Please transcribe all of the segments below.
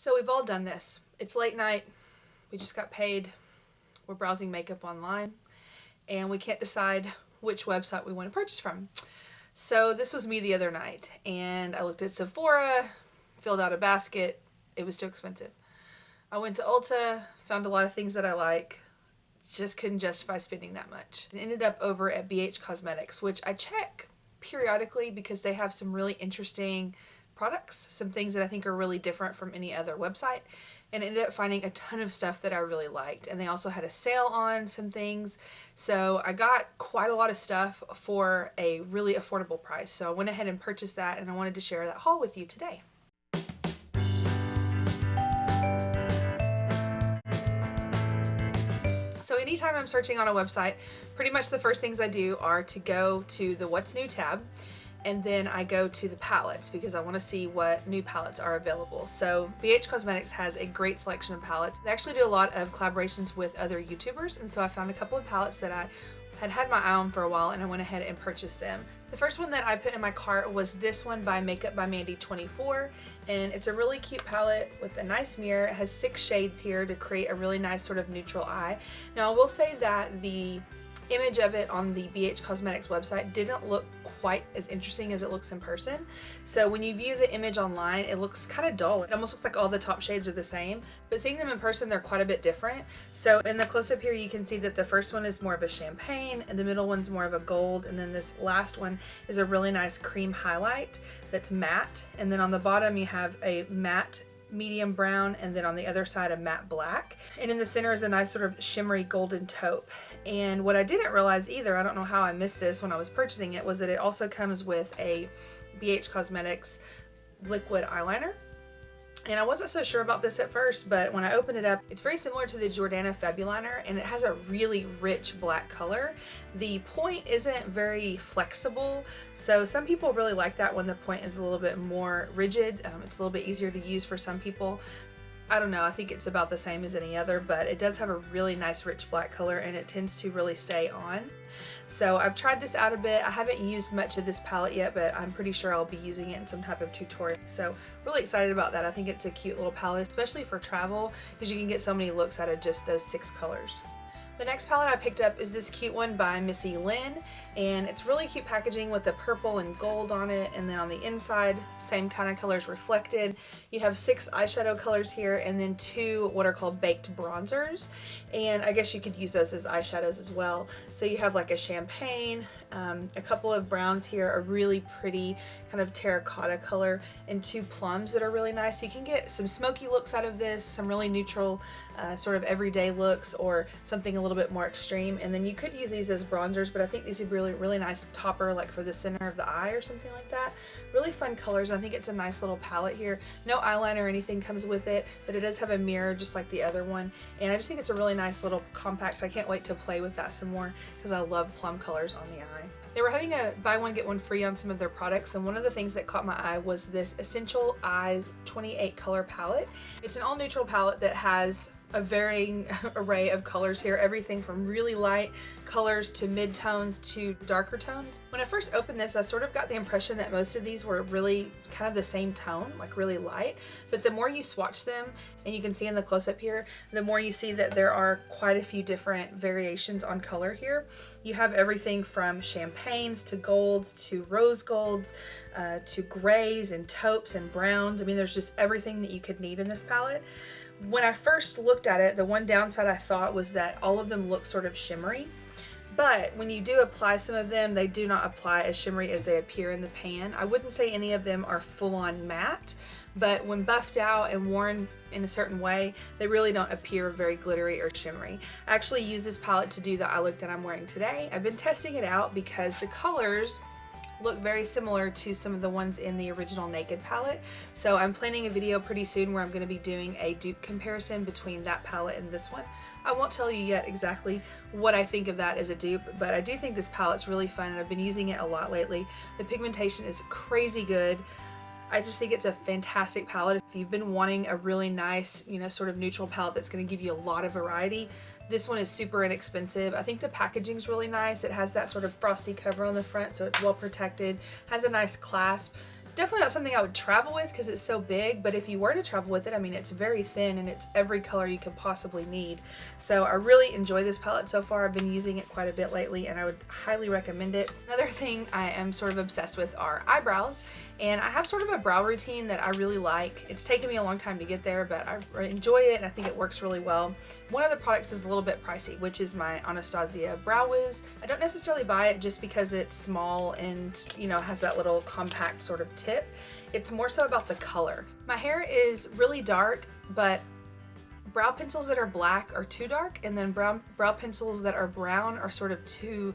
So we've all done this. It's late night, we just got paid, we're browsing makeup online, and we can't decide which website we want to purchase from. So this was me the other night, and I looked at Sephora, filled out a basket, it was too expensive. I went to Ulta, found a lot of things that I like, just couldn't justify spending that much. And ended up over at BH Cosmetics, which I check periodically because they have some really interesting products, some things that I think are really different from any other website, and ended up finding a ton of stuff that I really liked. And they also had a sale on some things, so I got quite a lot of stuff for a really affordable price. So I went ahead and purchased that, and I wanted to share that haul with you today. So anytime I'm searching on a website, pretty much the first things I do are to go to the What's New tab, and then I go to the palettes because I want to see what new palettes are available. So BH Cosmetics has a great selection of palettes. They actually do a lot of collaborations with other YouTubers, and so I found a couple of palettes that I had my eye on for a while, and I went ahead and purchased them. The first one that I put in my cart was this one by Makeup by Mandy 24, and it's a really cute palette with a nice mirror. It has 6 shades here to create a really nice sort of neutral eye. Now I will say that the image of it on the BH Cosmetics website didn't look quite as interesting as it looks in person. So when you view the image online, it looks kind of dull. It almost looks like all the top shades are the same, but seeing them in person, they're quite a bit different. So in the close-up here, you can see that the first one is more of a champagne, and the middle one's more of a gold, and then this last one is a really nice cream highlight that's matte, and then on the bottom you have a matte medium brown, and then on the other side a matte black, and in the center is a nice sort of shimmery golden taupe. And what I didn't realize either, I don't know how I missed this when I was purchasing it, was that it also comes with a BH Cosmetics liquid eyeliner. And I wasn't so sure about this at first, but when I opened it up, it's very similar to the Jordana Febuliner, and it has a really rich black color. The point isn't very flexible, so some people really like that when the point is a little bit more rigid. It's a little bit easier to use for some people. I don't know, I think it's about the same as any other, but it does have a really nice rich black color, and it tends to really stay on. So I've tried this out a bit. I haven't used much of this palette yet, but I'm pretty sure I'll be using it in some type of tutorial. So really excited about that. I think it's a cute little palette, especially for travel, because you can get so many looks out of just those 6 colors. The next palette I picked up is this cute one by Missy Lynn, and it's really cute packaging with the purple and gold on it, and then on the inside, same kind of colors reflected. You have 6 eyeshadow colors here, and then 2 what are called baked bronzers, and I guess you could use those as eyeshadows as well. So you have like a champagne, a couple of browns here, a really pretty kind of terracotta color, and 2 plums that are really nice. So you can get some smoky looks out of this, some really neutral sort of everyday looks, or something a little bit more extreme. And then you could use these as bronzers, but I think these would be really nice topper, like for the center of the eye or something like that. Really fun colors. I think it's a nice little palette here. No eyeliner or anything comes with it, but it does have a mirror just like the other one, and I just think it's a really nice little compact. I can't wait to play with that some more because I love plum colors on the eye. They were having a buy one get one free on some of their products, and one of the things that caught my eye was this Essential Eyes 28 color palette. It's an all neutral palette that has a varying array of colors here, everything from really light colors to mid-tones to darker tones. When I first opened this, I sort of got the impression that most of these were really kind of the same tone, like really light, but the more you swatch them, and you can see in the close-up here, the more you see that there are quite a few different variations on color here. You have everything from champagnes to golds to rose golds to grays and taupes and browns. I mean, there's just everything that you could need in this palette. When I first looked at it, the one downside I thought was that all of them look sort of shimmery, but when you do apply some of them, they do not apply as shimmery as they appear in the pan. I wouldn't say any of them are full-on matte, but when buffed out and worn in a certain way, they really don't appear very glittery or shimmery. I actually use this palette to do the eye look that I'm wearing today. I've been testing it out because the colors look very similar to some of the ones in the original Naked palette. So I'm planning a video pretty soon where I'm going to be doing a dupe comparison between that palette and this one. I won't tell you yet exactly what I think of that as a dupe, but I do think this palette's really fun, and I've been using it a lot lately. The pigmentation is crazy good. I just think it's a fantastic palette. If you've been wanting a really nice, sort of neutral palette that's going to give you a lot of variety, this one is super inexpensive. I think the packaging's really nice. It has that sort of frosty cover on the front, so it's well protected. Has a nice clasp. Definitely not something I would travel with because it's so big, but if you were to travel with it, I mean, it's very thin and it's every color you could possibly need. So I really enjoy this palette so far. I've been using it quite a bit lately and I would highly recommend it. Another thing I am sort of obsessed with are eyebrows, and I have sort of a brow routine that I really like. It's taken me a long time to get there, but I enjoy it and I think it works really well. One of the products is a little bit pricey, which is my Anastasia Brow Wiz. I don't necessarily buy it just because it's small and, you know, has that little compact sort of tip. It's more so about the color. My hair is really dark, but brow pencils that are black are too dark, and then brow pencils that are brown are sort of too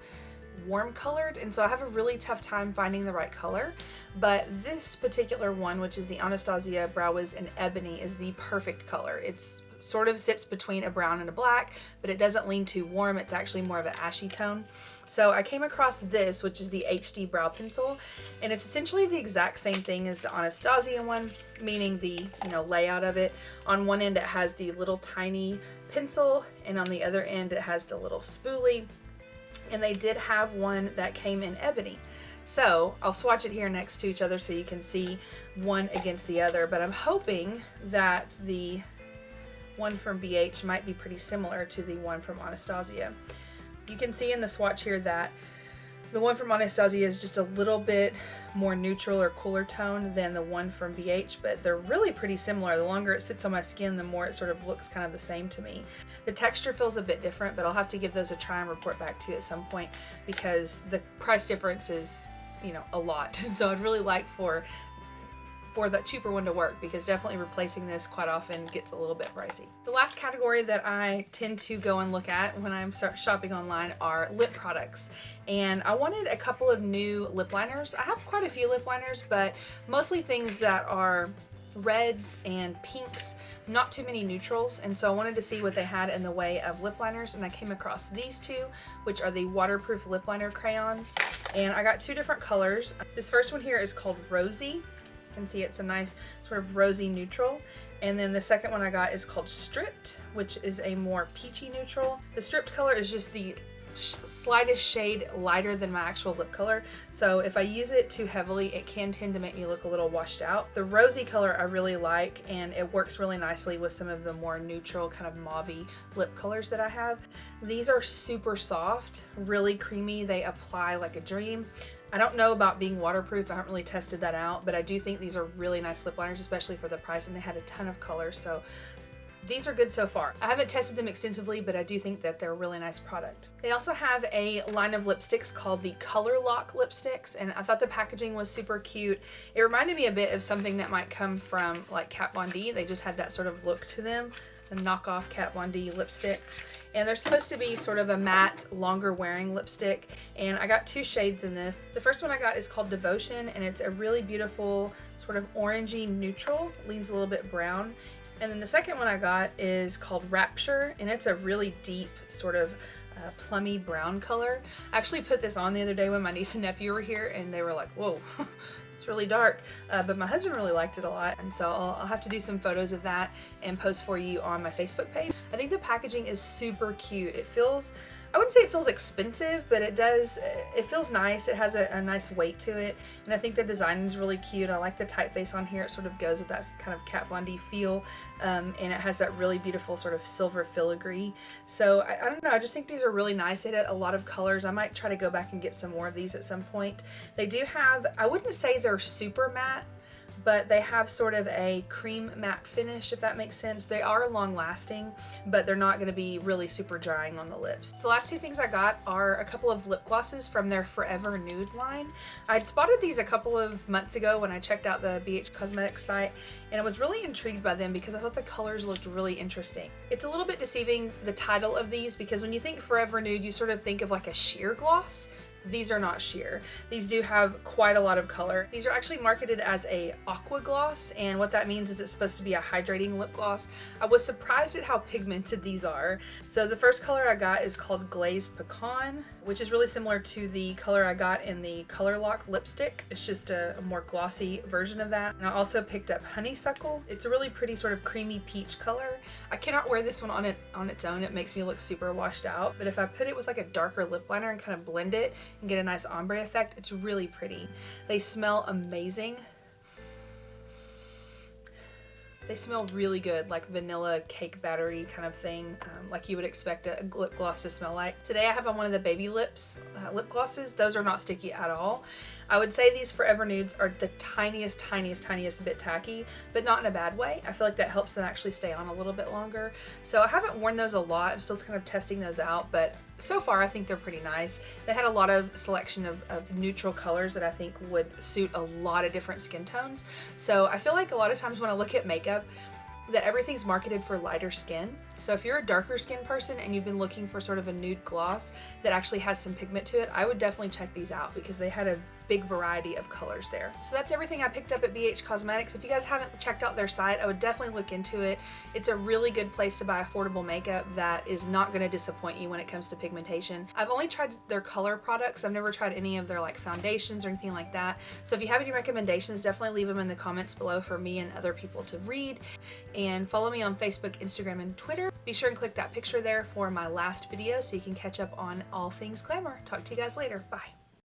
warm colored, and so I have a really tough time finding the right color. But this particular one, which is the Anastasia Brow Wiz in Ebony, is the perfect color. It's sort of sits between a brown and a black, but it doesn't lean too warm. It's actually more of an ashy tone. So I came across this, which is the HD brow pencil, and it's essentially the exact same thing as the Anastasia one, meaning the, you know, layout of it. On one end it has the little tiny pencil, and on the other end it has the little spoolie. And they did have one that came in ebony. So I'll swatch it here next to each other so you can see one against the other, but I'm hoping that the one from BH might be pretty similar to the one from Anastasia. You can see in the swatch here that the one from Anastasia is just a little bit more neutral or cooler tone than the one from BH, but they're really pretty similar. The longer it sits on my skin, the more it sort of looks kind of the same to me. The texture feels a bit different, but I'll have to give those a try and report back to you at some point because the price difference is, you know, a lot. So I'd really like for that cheaper one to work, because definitely replacing this quite often gets a little bit pricey. The last category that I tend to go and look at when I'm shopping online are lip products, and I wanted a couple of new lip liners. I have quite a few lip liners, but mostly things that are reds and pinks, not too many neutrals, and so I wanted to see what they had in the way of lip liners, and I came across these two, which are the waterproof lip liner crayons, and I got two different colors. This first one here is called Rosy. You can see it's a nice sort of rosy neutral, and then the second one I got is called Stripped, which is a more peachy neutral. The Stripped color is just the slightest shade lighter than my actual lip color, so if I use it too heavily it can tend to make me look a little washed out. The rosy color I really like, and it works really nicely with some of the more neutral kind of mauvey lip colors that I have. These are super soft, really creamy, they apply like a dream. I don't know about being waterproof, I haven't really tested that out, but I do think these are really nice lip liners, especially for the price, and they had a ton of colors, so these are good so far. I haven't tested them extensively, but I do think that they're a really nice product. They also have a line of lipsticks called the Color Lock lipsticks, and I thought the packaging was super cute. It reminded me a bit of something that might come from like Kat Von D. They just had that sort of look to them, a knockoff Kat Von D lipstick. And they're supposed to be sort of a matte, longer wearing lipstick, and I got two shades in this. The first one I got is called Devotion, and it's a really beautiful sort of orangey neutral, leans a little bit brown. And then the second one I got is called Rapture, and it's a really deep sort of plummy brown color. I actually put this on the other day when my niece and nephew were here, and they were like, whoa, it's really dark, but my husband really liked it a lot, and so I'll have to do some photos of that and post for you on my Facebook page. I think the packaging is super cute. It feels, I wouldn't say it feels expensive, but it feels nice. It has a nice weight to it, and I think the design is really cute. I like the typeface on here. It sort of goes with that kind of Kat Von D feel, and it has that really beautiful sort of silver filigree. So I don't know, I just think these are really nice. They had a lot of colors. I might try to go back and get some more of these at some point. They do have, I wouldn't say they're super matte, but they have sort of a cream matte finish, if that makes sense. They are long lasting, but they're not going to be really super drying on the lips. The last two things I got are a couple of lip glosses from their Forever Nude line. I'd spotted these a couple of months ago when I checked out the BH Cosmetics site, and I was really intrigued by them because I thought the colors looked really interesting. It's a little bit deceiving, the title of these, because when you think Forever Nude, you sort of think of like a sheer gloss. These are not sheer. These do have quite a lot of color. These are actually marketed as a aqua gloss, and what that means is it's supposed to be a hydrating lip gloss. I was surprised at how pigmented these are. So the first color I got is called Glazed Pecan, which is really similar to the color I got in the Color Lock lipstick. It's just a more glossy version of that. And I also picked up Honeysuckle. It's a really pretty sort of creamy peach color. I cannot wear this one on its own. It makes me look super washed out. But if I put it with like a darker lip liner and kind of blend it and get a nice ombre effect, it's really pretty. They smell amazing. They smell really good, like vanilla cake battery kind of thing, like you would expect a lip gloss to smell like. Today I have on one of the Baby Lips lip glosses. Those are not sticky at all. I would say these Forever Nudes are the tiniest bit tacky, but not in a bad way. I feel like that helps them actually stay on a little bit longer. So I haven't worn those a lot. I'm still kind of testing those out, but so far I think they're pretty nice. They had a lot of selection of neutral colors that I think would suit a lot of different skin tones. So I feel like a lot of times when I look at makeup, that everything's marketed for lighter skin. So if you're a darker skin person and you've been looking for sort of a nude gloss that actually has some pigment to it, I would definitely check these out because they had a big variety of colors there. So that's everything I picked up at BH Cosmetics. If you guys haven't checked out their site, I would definitely look into it. It's a really good place to buy affordable makeup that is not going to disappoint you when it comes to pigmentation. I've only tried their color products. I've never tried any of their like foundations or anything like that. So if you have any recommendations, definitely leave them in the comments below for me and other people to read. And follow me on Facebook, Instagram, and Twitter. Be sure and click that picture there for my last video so you can catch up on all things glamour. Talk to you guys later. Bye.